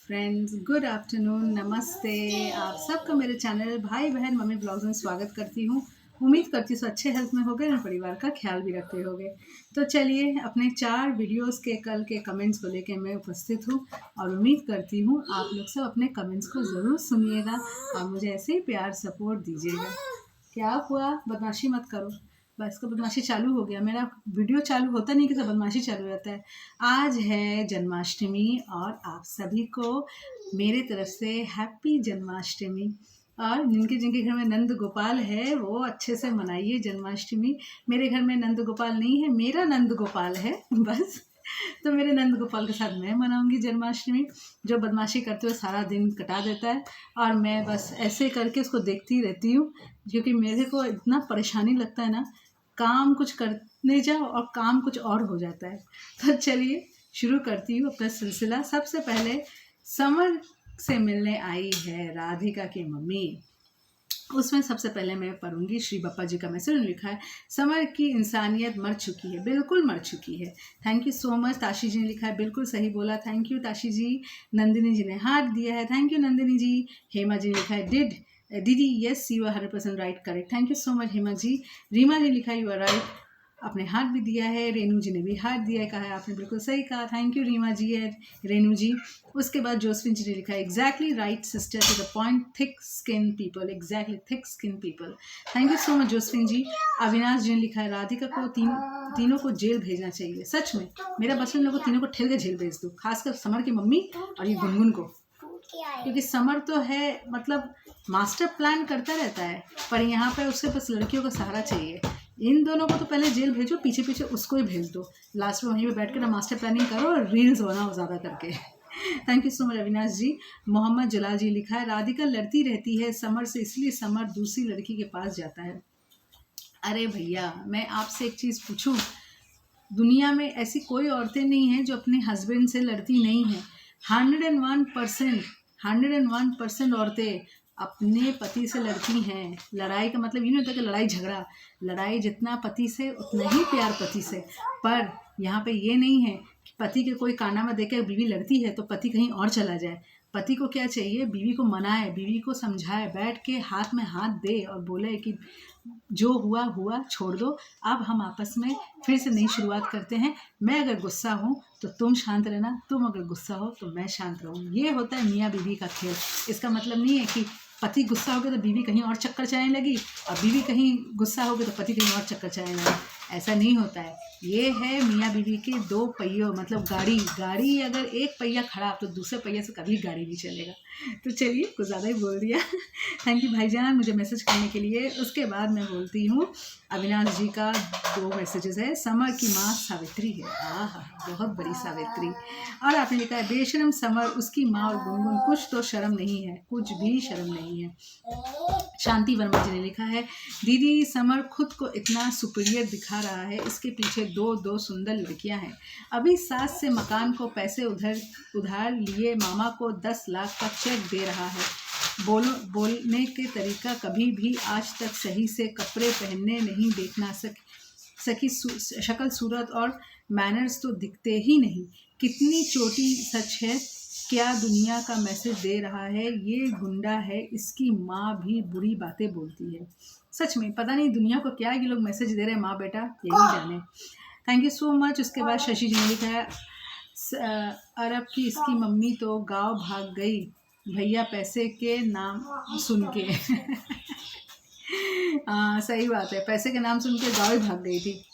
Friends, good afternoon, नमस्ते। आप सबका मेरे चैनल भाई बहन मम्मी ब्लॉग्स में स्वागत करती हूँ। उम्मीद करती हूँ अच्छे हेल्थ में होगे और परिवार का ख्याल भी रखते होगे। तो चलिए अपने 4 वीडियोस के कल के कमेंट्स को लेकर मैं उपस्थित हूँ और उम्मीद करती हूँ आप लोग सब अपने कमेंट्स को ज़रूर सुनिएगा और मुझे ऐसे ही प्यार सपोर्ट दीजिएगा। क्या हुआ, बदमाशी मत करो। बस का बदमाशी चालू हो गया। मेरा वीडियो चालू होता नहीं कि सब बदमाशी चालू रहता है। आज है जन्माष्टमी और आप सभी को मेरे तरफ से हैप्पी जन्माष्टमी। और जिनके जिनके घर में नंद गोपाल है वो अच्छे से मनाइए जन्माष्टमी। मेरे घर में नंद गोपाल नहीं है, मेरा नंद गोपाल है बस। तो मेरे नंद गोपाल के साथ मैं मनाऊंगी जन्माष्टमी। जो बदमाशी करते हुए सारा दिन कटा देता है और मैं बस ऐसे करके उसको देखती रहती हूँ, क्योंकि मेरे को इतना परेशानी लगता है ना, काम कुछ करने जाओ और काम कुछ और हो जाता है। तो चलिए शुरू करती हूँ अपना सिलसिला। सबसे पहले समर से मिलने आई है राधिका की मम्मी। उसमें सबसे पहले मैं पढ़ूंगी श्री बप्पा जी का मैसेज। लिखा है, समर की इंसानियत मर चुकी है, बिल्कुल मर चुकी है। Thank you so much. Tashi ji ने लिखा है, बिल्कुल सही बोला, थैंक यू ताशी जी। नंदिनी जी ने हार्ट दिया है, थैंक यू नंदिनी जी। हेमा जी ने लिखा है, दीदी yes you are 100% right, correct, thank you so much Hema ji. Reema ji ने लिखा है, यू आर राइट, आपने हार्ट भी दिया है। रेनू जी ने भी हार्ट दिया है, कहा है आपने बिल्कुल सही कहा, thank you Reema ji and Renu ji. उसके बाद जोसफिन जी ने लिखा है, exactly right sister, to the point, thick skin people, exactly thick skin people, thank you so much Josephine ji. Avinash ji ने लिखा है, राधिका को तीनों को जेल भेजना चाहिए। सच में मेरा बचपन लोगों को तीनों को ठेल के जेल भेज दो, खासकर समर की मम्मी और ये गुनगुन को, क्योंकि समर तो है मतलब मास्टर प्लान करता रहता है, पर यहाँ पे उससे बस लड़कियों का सहारा चाहिए। इन दोनों को तो पहले जेल भेजो, पीछे पीछे उसको ही भेज दो, लास्ट में वहीं पे बैठ कर ना मास्टर प्लानिंग करो और रील्स बनाओ ज़्यादा करके। Thank you so much Avinash ji. Mohammad Jalal ji लिखा है, राधिका लड़ती रहती है समर से, इसलिए समर दूसरी लड़की के पास जाता है। अरे भैया, मैं आपसे एक चीज़ पूछूं, दुनिया में ऐसी कोई औरतें नहीं हैं जो अपने हस्बैंड से लड़ती नहीं हैं। 101% औरतें अपने पति से लड़ती हैं। लड़ाई का मतलब ये नहीं होता कि लड़ाई झगड़ा, लड़ाई जितना पति से उतना ही प्यार पति से। पर यहाँ पे ये नहीं है कि पति के कोई कारनामा देकर बीवी लड़ती है तो पति कहीं और चला जाए। पति को क्या चाहिए, बीवी को मनाए, बीवी को समझाए, बैठ के हाथ में हाथ दे और बोले कि जो हुआ हुआ, छोड़ दो, अब हम आपस में फिर से नई शुरुआत करते हैं। मैं अगर गुस्सा हूँ तो तुम शांत रहना, तुम अगर गुस्सा हो तो मैं शांत रहूँ। ये होता है मियाँ बीवी का खेल। इसका मतलब नहीं है कि पति गुस्सा हो गया तो बीवी कहीं और चक्कर चलाने लगी और बीवी कहीं गुस्सा हो गया तो पति कहीं और चक्कर चलाने लगा। ऐसा नहीं होता है। ये है मियाँ बीवी के दो पहियों, मतलब गाड़ी अगर एक पहिया खराब तो दूसरे पहिए से कभी गाड़ी नहीं चलेगा। तो चलिए कुछ ज़्यादा ही बोल दिया। थैंक यू भाईजान मुझे मैसेज करने के लिए। उसके बाद मैं बोलती हूँ, अविनाश जी का 2 मैसेजेस है। समर की माँ सावित्री है, आह बहुत बड़ी सावित्री। और आपने लिखा है, बेशरम समर, उसकी माँ और गुनगुन, कुछ तो शर्म नहीं है, कुछ भी शर्म नहीं है। शांति वर्मा जी ने लिखा है, दीदी समर खुद को इतना सुपीरियर दिखा रहा है, इसके पीछे दो सुंदर लड़कियां हैं। अभी सास से मकान को पैसे उधार लिए मामा को 10 लाख का चेक दे रहा है। बोलने के तरीका कभी भी आज तक सही से, कपड़े पहनने नहीं देखना सकी, शक्ल सूरत और मैनर्स तो दिखते ही नहीं। कितनी छोटी सच है, क्या दुनिया का मैसेज दे रहा है, ये गुंडा है, इसकी माँ भी बुरी बातें बोलती है। सच में पता नहीं दुनिया को क्या ये लोग मैसेज दे रहे हैं, माँ बेटा यही जाने। Thank you so much. उसके बाद शशि जी ने लिखा है, अरब की इसकी मम्मी तो गांव भाग गई भैया पैसे के नाम सुन के। सही बात है, पैसे के नाम सुन के गाँव ही भाग गई थी।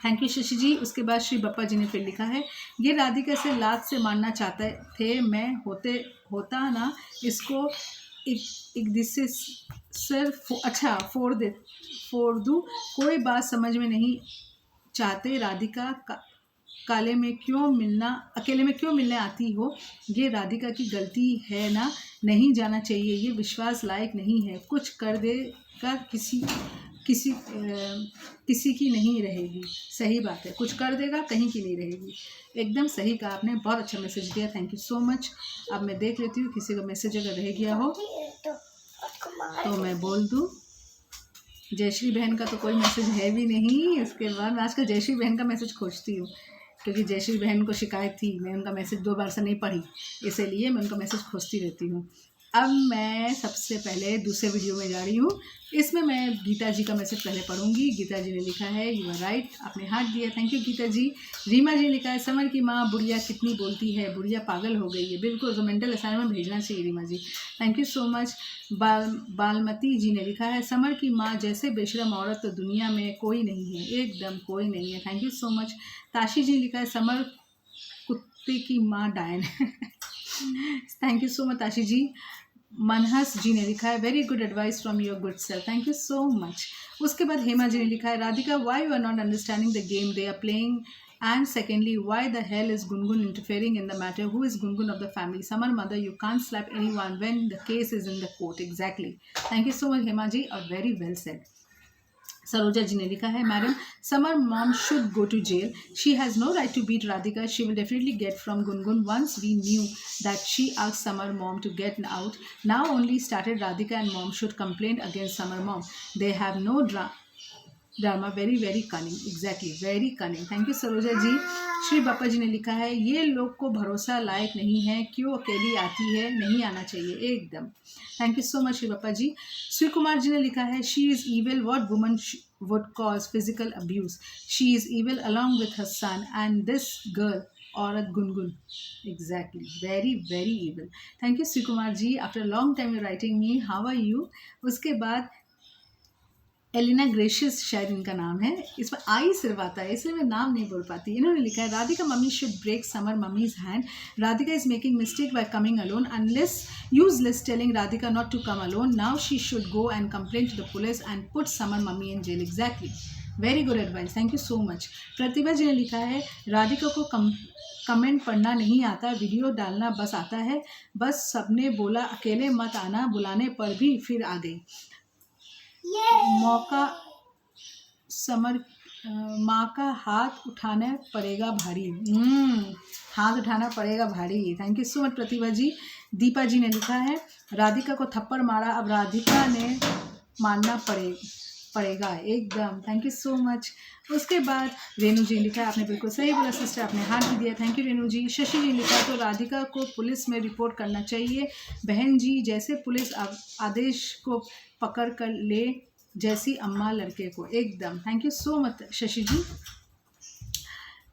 थैंक यू शशि जी। उसके बाद श्री बप्पा जी ने फिर लिखा है, ये राधिका से लात से मारना चाहते थे, मैं होता ना इसको एक दिस से सर अच्छा फोड़ दूँ। कोई बात समझ में नहीं चाहते, राधिका अकेले में क्यों मिलने आती हो, ये राधिका की गलती है ना, नहीं जाना चाहिए, ये विश्वास लायक नहीं है, कुछ कर देगा किसी की नहीं रहेगी। सही बात है, कुछ कर देगा कहीं की नहीं रहेगी। एकदम सही कहा आपने, बहुत अच्छा मैसेज दिया, थैंक यू सो मच। अब मैं देख लेती हूँ किसी का मैसेज अगर रह गया हो तो मैं बोल दूँ। जयश्री बहन का तो कोई मैसेज है भी नहीं। इसके बाद मैं आजकल जयश्री बहन का मैसेज खोजती हूँ, क्योंकि जयश्री बहन को शिकायत थी, मैं उनका मैसेज 2 बार से नहीं पढ़ी, इसीलिए मैं उनका मैसेज खोजती रहती हूँ। अब मैं सबसे पहले दूसरे वीडियो में जा रही हूँ। इसमें मैं गीता जी का मैसेज पहले पढ़ूंगी। गीता जी ने लिखा है, यू आर राइट, आपने हाथ दिया, थैंक यू गीता जी। रीमा जी ने लिखा है, समर की माँ बुढ़िया कितनी बोलती है, बुढ़िया पागल हो गई है। बिल्कुल, तो मेंटल असाइलमेंट में भेजना चाहिए रीमा जी, थैंक यू सो मच। बालमती जी ने लिखा है, समर की माँ जैसे बेशरम औरत तो दुनिया में कोई नहीं है, एकदम कोई नहीं है, thank you so much. Tashi ji ने लिखा है, समर कुत्ते की माँ डायन thank you so much Tashi ji. Manhas ji ने लिखा है, very good advice from your good self, thank you so much. उसके बाद हेमा जी ने लिखा है, Radhika why you are not understanding the game they are playing, and secondly why the hell is Gungun interfering in the matter, who is Gungun of the family, Samar mother, you can't slap anyone when the case is in the court, exactly, thank you so much Hema ji, और very well said। Saroja ji ने लिखा है, madam Samar mom should go to jail, she has no right to beat Radhika, she will definitely get from Gungun, once we knew that she asked Samar mom to get out, now only started Radhika and mom should complain against Samar mom, they have no drama, very very cunning, exactly very cunning, thank you Saroja ji. Shri Bapa ji ने लिखा है, ये लोग को भरोसा लायक नहीं है, क्यों अकेली आती है, नहीं आना चाहिए एकदम, thank you so much Shri Bapa जी। श्री कुमार जी ने लिखा है, she is evil, what woman would cause physical abuse, she is evil along with her son and this girl औरत Gungun, exactly very very evil, thank you Shri Kumar ji, after a long time you're writing me, how are you। उसके बाद Elina gracious शायद इनका नाम है, इसमें आई सिर्फ आता है इसलिए मैं नाम नहीं बोल पाती। इन्होंने लिखा है, Radhika mummy should break Samar mummy's hand, Radhika is making mistake by coming alone, unless useless telling Radhika not to come alone, now she should go and complain to the police and put Samar mummy in jail, exactly very good advice, thank you so much. Pratibha ji ने लिखा है, राधिका को comment पढ़ना नहीं आता, video डालना बस आता है, बस सबने बोला अकेले मत आना, बुलाने पर भी फिर आ गई, मौका समर माँ का हाथ उठाना पड़ेगा भारी, हाथ उठाना पड़ेगा भारी, thank you so much Pratibha जी। दीपा जी ने लिखा है, राधिका को थप्पड़ मारा, अब राधिका ने मानना पड़ेगा एकदम, थैंक यू सो मच। उसके बाद रेणु जी ने लिखा है, आपने बिल्कुल सही बोला सिस्टर, आपने हाथ भी दिया, थैंक यू रेणु जी। शशि जी ने लिखा, तो राधिका को पुलिस में रिपोर्ट करना चाहिए बहन जी, जैसे पुलिस आदेश को पकड़ कर ले, जैसी अम्मा लड़के को, एकदम, thank you so much Shashi ji.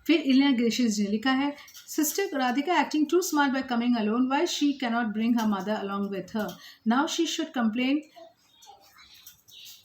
फिर इलिना ग्रेशियस जी ने लिखा है, sister Radhika acting too smart by coming alone, why she cannot bring her mother along with her, now she should complain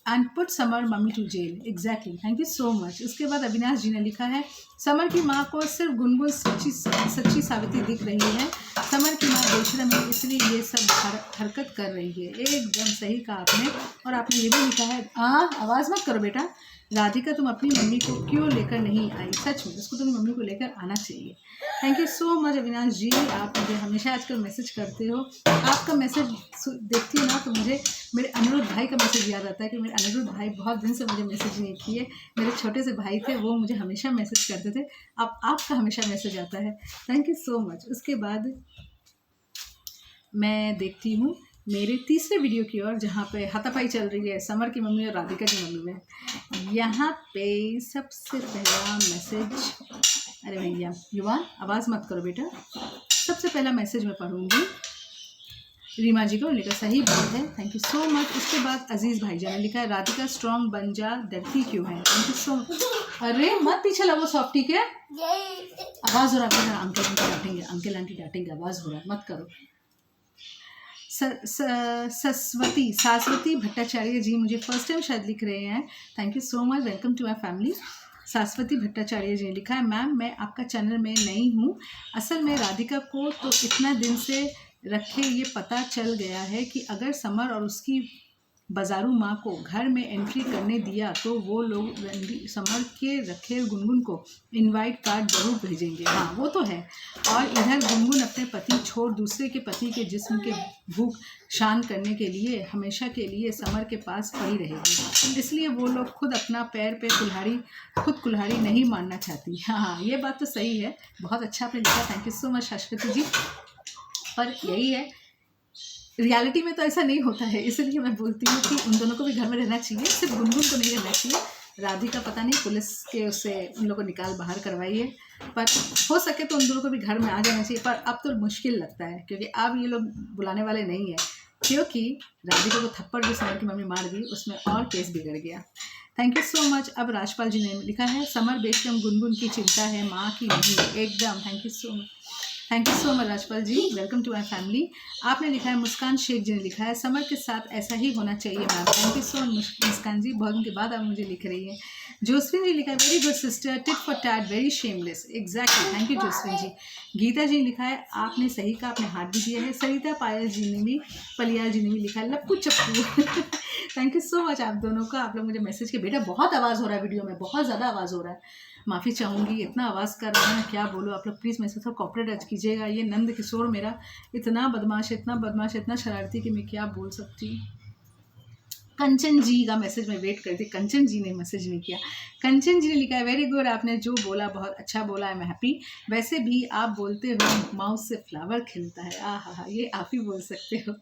and put Samar mummy to jail, exactly, thank you so much. उसके बाद अविनाश जी ने लिखा है, summer की माँ को सिर्फ गुनगुन सच्ची सावित्री दिख रही है, समर की माँ बेशरम है इसलिए ये सब हरकत कर रही है, एकदम सही कहा आपने। और आपने ये भी लिखा है, आवाज़ मत करो बेटा, राधिका तुम अपनी मम्मी को क्यों लेकर नहीं आई, सच में उसको तुम्हें मम्मी को लेकर आना चाहिए, thank you so much Avinash ji, आप मुझे हमेशा आजकल मैसेज करते हो, आपका मैसेज देखती हूँ ना तो मुझे मेरे अनिरुद्ध भाई का मैसेज याद आता है कि मेरे अनिरुद्ध भाई बहुत दिन से मुझे मैसेज नहीं किए, मेरे छोटे से भाई थे वो मुझे हमेशा मैसेज करते थे, अब आपका हमेशा मैसेज आता है, थैंक यू सो मच। उसके बाद मैं देखती हूँ मेरे तीसरे वीडियो की ओर, जहाँ पे हाथापाई चल रही है समर की मम्मी और राधिका की मम्मी में। यहाँ पे सबसे पहला मैसेज, अरे भैया युवान आवाज़ मत करो बेटा, सबसे पहला मैसेज मैं पढ़ूंगी रीमा जी को, लिखा सही बात है, थैंक यू सो मच। उसके बाद अजीज़ भाई जान ने लिखा है, राधिका स्ट्रॉन्ग बन जा, डरती क्यों है, थैंक यू सो मच। अरे मत पीछे लगो सॉफ्टी के, आवाज़ हो रहा है, अंकल आंटी डांटेंगे, अंकल आंटी डांटेंगे, आवाज़ हो रहा है, मत करो। सास्वती भट्टाचार्य जी मुझे फर्स्ट टाइम शायद लिख रहे हैं, thank you so much, welcome to my family. Saswati Bhattacharya ji ने लिखा है, मैम मैं आपका चैनल में नई हूँ, असल में राधिका को तो इतना दिन से रखे ये पता चल गया है कि अगर समर और उसकी बाजारू माँ को घर में एंट्री करने दिया तो वो लोग समर के रखेल गुनगुन को इनवाइट कार्ड जरूर भेजेंगे, हाँ वो तो है, और इधर गुनगुन अपने पति छोड़ दूसरे के पति के जिस्म के भूख शांत करने के लिए हमेशा के लिए समर के पास पड़ी रहेगी, इसलिए वो लोग खुद अपना पैर पे कुल्हाड़ी नहीं मारना चाहती। हाँ ये बात तो सही है, बहुत अच्छा आपने लिखा, थैंक यू सो मच शाश्वती जी। पर यही है, रियलिटी में तो ऐसा नहीं होता है, इसलिए मैं बोलती हूँ कि उन दोनों को भी घर में रहना चाहिए, सिर्फ गुनगुन को नहीं रहना चाहिए, राधिका पता नहीं पुलिस के उससे उन लोगों को निकाल बाहर करवाइए, पर हो सके तो उन दोनों को भी घर में आ जाना चाहिए। पर अब तो मुश्किल लगता है क्योंकि अब ये लोग बुलाने वाले नहीं है, क्योंकि राधिका को थप्पड़ जो समर की मम्मी मार दी उसमें और केस बिगड़ गया। Thank you so much. अब राजपाल जी ने लिखा है समर बेशकम गुनगुन की चिंता है, माँ की नहीं। एकदम thank you so much, thank you so much Rajpal ji, welcome to my family. आपने लिखा है मुस्कान शेख जी ने लिखा है समर के साथ ऐसा ही होना चाहिए ma'am. Thank you so much Muskan ji, बहुत दिन के बाद आप मुझे लिख रही हैं। जोसफिन जी लिखा है very good sister, tit for tat, very shameless. Exactly, thank you Josephine ji. Geeta ji ने लिखा है आपने सही कहा, आपने हाथ भी दिया है। सरिता पायल जी ने भी, पलियाल जी ने भी लिखा है लप्पू चप्पू। थैंक यू सो मच आप दोनों का। आप लोग मुझे मैसेज के बेटा बहुत आवाज़ हो रहा है वीडियो में, बहुत ज़्यादा आवाज़ हो रहा है, माफ़ी चाहूँगी, इतना आवाज़ कर रहा है मैं क्या बोलूँ। आप लोग प्लीज़ मेरे से थोड़ा कॉपरेट टच कीजिएगा। ये नंद किशोर मेरा इतना बदमाश, इतना शरारती कि मैं क्या बोल सकती हूँ। कंचन जी का मैसेज मैं वेट करती, कंचन जी ने मैसेज नहीं किया। कंचन जी ने लिखा है वेरी गुड, आपने जो बोला बहुत अच्छा बोला, आई एम हैप्पी। वैसे भी आप बोलते हो माउथ से फ्लावर खिलता है, आ हा, ये आप ही बोल सकते हो।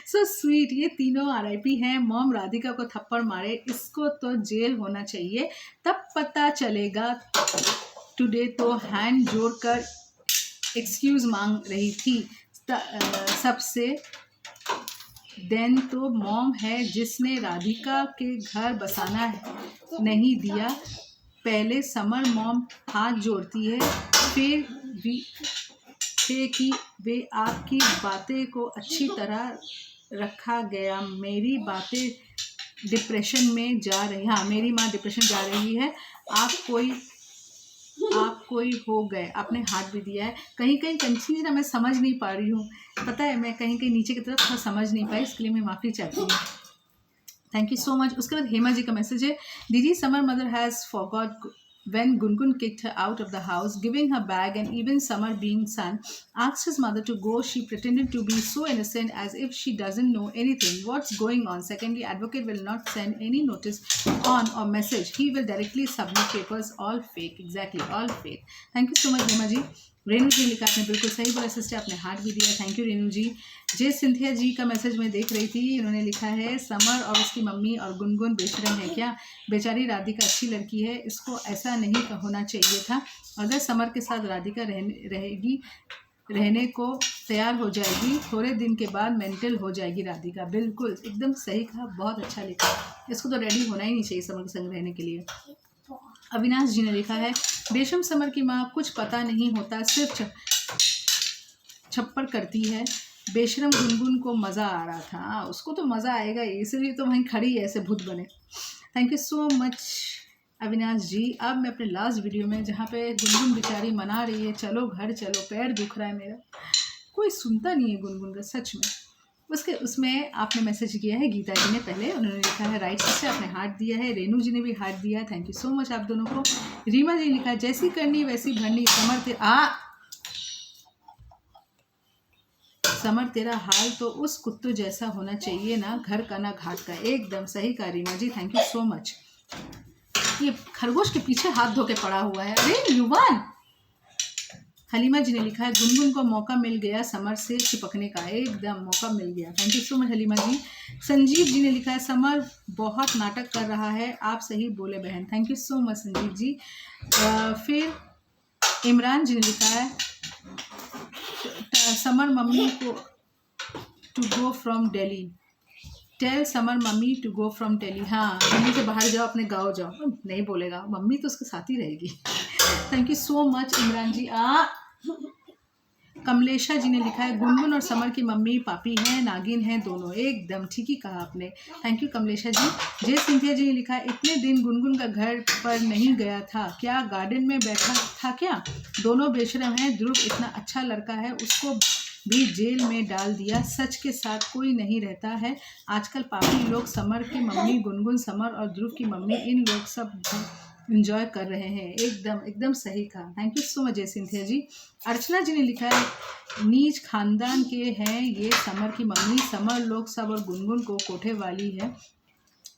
So sweet. ये तीनों RIP हैं। मॉम राधिका को थप्पड़ मारे, इसको तो जेल होना चाहिए, तब पता चलेगा। टुडे तो हैंड जोड़कर एक्सक्यूज़ मांग रही थी सबसे। देन तो मॉम है जिसने राधिका के घर बसाना नहीं दिया। पहले समर मॉम हाथ जोड़ती है, फिर भी कि वे आपकी बातें को अच्छी तरह रखा गया। मेरी बातें डिप्रेशन में जा रही, हाँ मेरी माँ डिप्रेशन जा रही है। आप कोई हो गए, आपने हाथ भी दिया है। कहीं कहीं कंफ्यूज ना, मैं समझ नहीं पा रही हूँ, पता है मैं कहीं कहीं नीचे की तरफ थोड़ा समझ नहीं पाई, इसके लिए मैं माफ़ी चाहती हूँ। Thank you so much. उसके बाद हेमा जी का मैसेज है दीदी summer mother has forgot when Gungun kicked her out of the house, giving her bag, and even Samar, being son, asked his mother to go. She pretended to be so innocent as if she doesn't know anything. What's going on? Secondly, advocate will not send any notice on or message. He will directly submit papers. All fake. Exactly, all fake. Thank you so much, Hema ji. Renu ji लिखा, आपने बिल्कुल सही बोला sister, आपने हाथ भी दिया। Thank you Renu ji. J Cynthia ji का मैसेज मैं देख रही थी, इन्होंने लिखा है समर और उसकी मम्मी और गुनगुन बेशरम है क्या? बेचारी राधिका अच्छी लड़की है, इसको ऐसा नहीं होना चाहिए था। अगर समर के साथ राधिका रहने को तैयार हो जाएगी, थोड़े दिन के बाद मेंटल हो जाएगी राधिका। बिल्कुल एकदम सही कहा, बहुत अच्छा लिखा। इसको तो रेडी होना ही नहीं चाहिए समर के संग रहने के लिए। अविनाश जी ने लिखा है बेशम समर की माँ कुछ पता नहीं होता, सिर्फ छप्पड़ करती है। बेशरम गुनगुन को मज़ा आ रहा था, उसको तो मज़ा आएगा, इसलिए तो वहीं खड़ी है ऐसे भूत बने। Thank you so much Avinash ji. अब मैं अपने लास्ट वीडियो में, जहाँ पे गुनगुन बेचारी मना रही है चलो घर चलो, पैर दुख रहा है मेरा, कोई सुनता नहीं है गुनगुन का सच में। उसमें आपने मैसेज किया है गीता जी ने, पहले उन्होंने लिखा है राइट से आपने हार्ट दिया है। रेनू जी ने भी हार्ट दिया है, थैंक यू सो मच आप दोनों को। रीमा जी ने लिखा है जैसी करनी वैसी भरनी, समर तेरा हाल तो उस कुत्तों जैसा होना चाहिए, ना घर का ना घाट का। एकदम सही कहा रीमा जी, थैंक यू सो मच। ये खरगोश के पीछे हाथ धो के पड़ा हुआ है, अरे युवान। हलीमा जी ने लिखा है गुनगुन को मौका मिल गया समर से चिपकने का, एकदम मौका मिल गया। Thank you so much Halima ji. Sanjeev ji ने लिखा है समर बहुत नाटक कर रहा है, आप सही बोले बहन। Thank you so much Sanjeev ji. फिर इमरान जी ने लिखा है समर मम्मी को to go from Delhi, tell Samar mummy to go from Delhi. हाँ मम्मी से बाहर जाओ, अपने गाँव जाओ। नहीं बोलेगा, मम्मी तो उसके साथ ही रहेगी। Thank you so much Imran ji. Kamlesha ji ने लिखा है गुनगुन और समर की मम्मी पापी हैं, नागिन हैं दोनों। एकदम ठीक ही कहा आपने, thank you Kamlesha ji. J Cynthia ji ने लिखा है इतने दिन गुनगुन का घर पर नहीं गया था क्या, गार्डन में बैठा था क्या? दोनों बेशरम हैं, ध्रुव इतना अच्छा लड़का है, उसको भी जेल में डाल दिया। सच के साथ कोई नहीं रहता है आजकल, पापी लोग समर की मम्मी गुनगुन, समर और ध्रुव की मम्मी, इन लोग सब एंजॉय कर रहे हैं। एकदम सही कहा, थैंक यू सो मच जय सिंथिया जी। अर्चना जी ने लिखा है नीच खानदान के हैं ये समर की मम्मी, समर लोग सब और गुनगुन को कोठे वाली है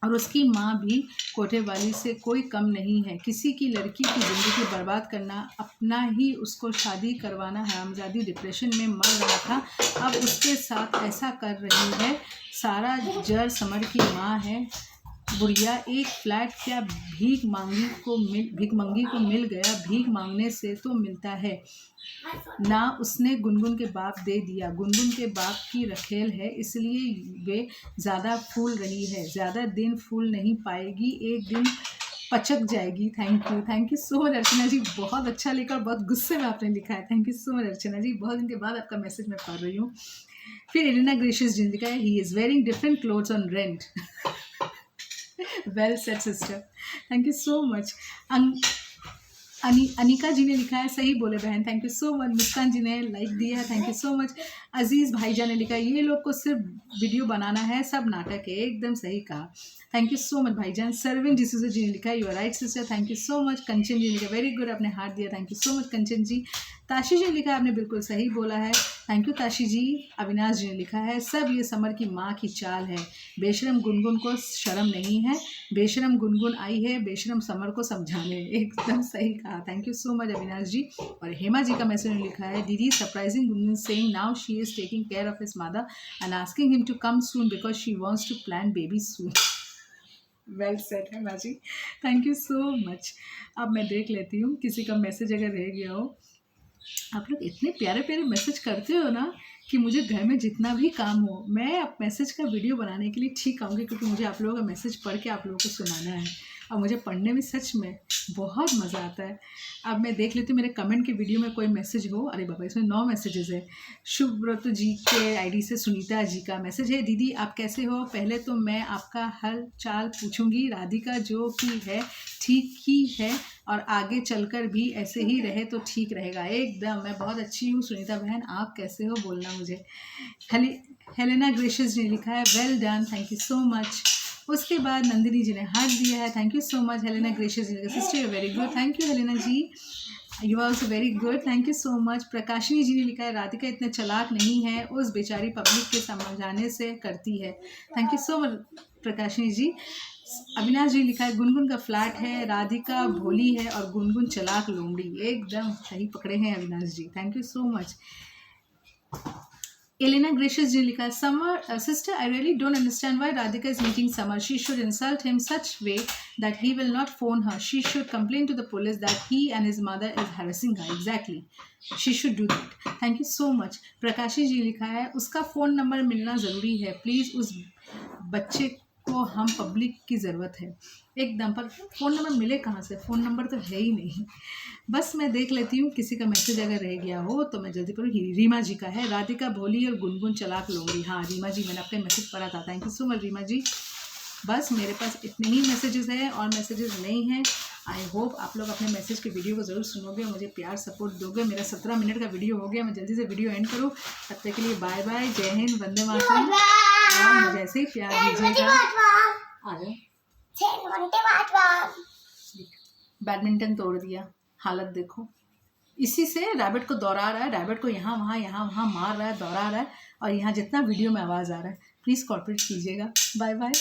और उसकी माँ भी कोठे वाली से कोई कम नहीं है। किसी की लड़की की ज़िंदगी बर्बाद करना, अपना ही उसको शादी करवाना, हरामजादी डिप्रेशन में मर रहा था, अब उसके साथ ऐसा कर रही है। सारा जर समर की माँ है, बुढ़िया एक फ्लैट क्या भीख मंगी को मिल गया, भीख मांगने से तो मिलता है ना। उसने गुनगुन के बाप दे दिया, गुनगुन के बाप की रखेल है इसलिए वे ज़्यादा फूल रही है, ज़्यादा दिन फूल नहीं पाएगी, एक दिन पचक जाएगी। थैंक यू सो मच अर्चना जी, बहुत अच्छा लिखा और बहुत गुस्से में आपने लिखा है। थैंक यू सो मच अर्चना जी, बहुत दिन के बाद आपका मैसेज मैं पढ़ रही हूँ। फिर एलिना ग्रेशियस जी ने लिखा है, he is wearing different clothes on rent. Well said sister, thank you so much. Anika ji ने लिखा है, सही बोले बहन, thank you so much. Muskan ji ने लाइक दिया है, thank you so much. Aziz भाईजान ने लिखा है, ये लोग को सिर्फ वीडियो बनाना है, सब नाटक है। एकदम सही कहा, थैंक यू सो मच भाईजान। सरविन डिसूजा जी ने लिखा है, you are right sister, thank you so much. Kanchan ji ने लिखा वेरी गुड, आपने हाथ दिया, thank you so much Kanchan ji. Tashi ji ने लिखा आपने बिल्कुल सही बोला है, थैंक यू ताशी जी। अविनाश जी ने लिखा है, सब ये समर की माँ की चाल है, बेशरम गुनगुन को शर्म नहीं है, बेशरम गुनगुन आई है बेशरम समर को समझाने। एकदम सही कहा, thank you so much Avinash ji. और हेमा जी का मैसेज लिखा है, दीदी surprising Gungun saying now she is taking care of his mother and asking him to come soon because she wants to plan baby soon. Well said है माजी, थैंक यू सो मच। अब मैं देख लेती हूँ किसी का मैसेज अगर रह गया हो। आप लोग इतने प्यारे प्यारे मैसेज करते हो ना कि मुझे घर में जितना भी काम हो मैं अब मैसेज का वीडियो बनाने के लिए ठीक आऊँगी, क्योंकि मुझे आप लोगों का मैसेज पढ़ के आप लोगों को सुनाना है और मुझे पढ़ने में सच में बहुत मज़ा आता है। अब मैं देख लेती हूँ मेरे कमेंट के वीडियो में कोई मैसेज हो। अरे बाबा, इसमें 9 मैसेजेस है। शुभव्रत जी के आईडी से सुनीता जी का मैसेज है, दीदी आप कैसे हो, पहले तो मैं आपका हाल चाल पूछूंगी, राधिका जो की है ठीक ही है और आगे चलकर भी ऐसे ही रहे तो ठीक रहेगा। एकदम मैं बहुत अच्छी हूँ सुनीता बहन, आप कैसे हो बोलना मुझे। हेलेना ग्रेशियस जी ने लिखा है, well done, thank you so much. उसके बाद नंदिनी जी ने हार्ट दिया है, thank you so much Helena Gracious ji. Sister you very good, thank you Helena ji, you are also very good, thank you so much. Prakashini ji ने लिखा है, राधिका इतने चालाक नहीं है, उस बेचारी पब्लिक के समझाने से करती है। Thank you so much Prakashini जी। अविनाश जी लिखा है, गुनगुन का फ्लैट है, राधिका भोली है और गुनगुन चालाक लोमड़ी। एकदम सही पकड़े हैं Avinash ji, thank you so much. Elina Gracious ji लिखा है, Samar sister I really don't understand why Radhika is meeting Samar, she should insult him such way that he will not phone her, she should complain to the police that he and his mother is harassing her. Exactly, she should do that, thank you so much. Prakashi ji लिखा है, उसका phone number मिलना ज़रूरी है please, उस बच्चे को हम पब्लिक की ज़रूरत है। एकदम, पर फ़ोन नंबर मिले कहाँ से, फ़ोन नंबर तो है ही नहीं। बस मैं देख लेती हूँ किसी का मैसेज अगर रह गया हो तो मैं जल्दी करूँ। रीमा जी का है, राधिका भोली और गुनगुन चालाक लोमड़ी। हाँ रीमा जी, मैंने आपका मैसेज पढ़ा था, thank you so much Reema ji. बस मेरे पास इतने ही मैसेजेस हैं और मैसेजेस नहीं हैं। आई होप आप लोग अपने मैसेज के वीडियो को ज़रूर सुनोगे और मुझे प्यार सपोर्ट दोगे। मेरा 17 मिनट का वीडियो हो गया, मैं जल्दी से वीडियो एंड करूँ। तब तक के लिए बाय बाय, जय हिंद, वंदे मातरम। और मुझे ऐसे ही प्यार दीजिएगा। आ जाओ, बैडमिंटन तोड़ दिया, हालत देखो। इसी से रैबिट को दौड़ा रहा है, रैबिट को यहाँ वहाँ मार रहा है, दौड़ा रहा है और यहाँ जितना वीडियो में आवाज़ आ रहा है। प्लीज़ कॉर्पोरेट कीजिएगा। Bye bye.